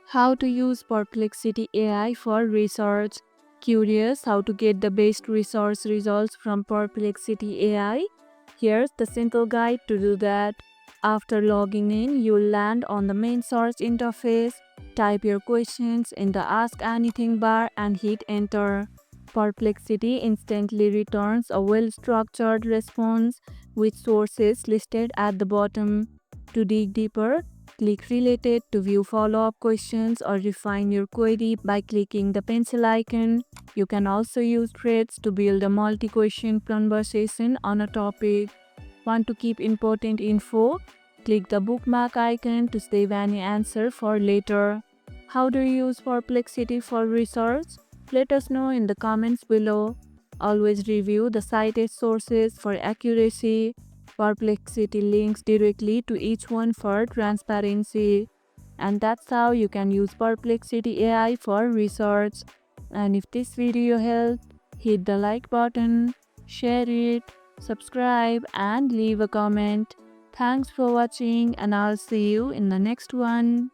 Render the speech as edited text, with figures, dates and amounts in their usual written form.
How to use Perplexity AI for research. Curious how to get the best research results from Perplexity AI? Here's the simple guide to do that. After logging in, you'll land on the main search interface. Type your questions in the Ask Anything bar and hit enter. Perplexity instantly returns a well-structured response with sources listed at the bottom. To dig deeper, click Related to view follow-up questions or refine your query by clicking the pencil icon. You can also use threads to build a multi-question conversation on a topic. Want to keep important info? Click the bookmark icon to save any answer for later. How do you use Perplexity for research? Let us know in the comments below. Always review the cited sources for accuracy. Perplexity links directly to each one for transparency. And that's how you can use Perplexity AI for research. And if this video helped, hit the like button, share it, subscribe and leave a comment. Thanks for watching and I'll see you in the next one.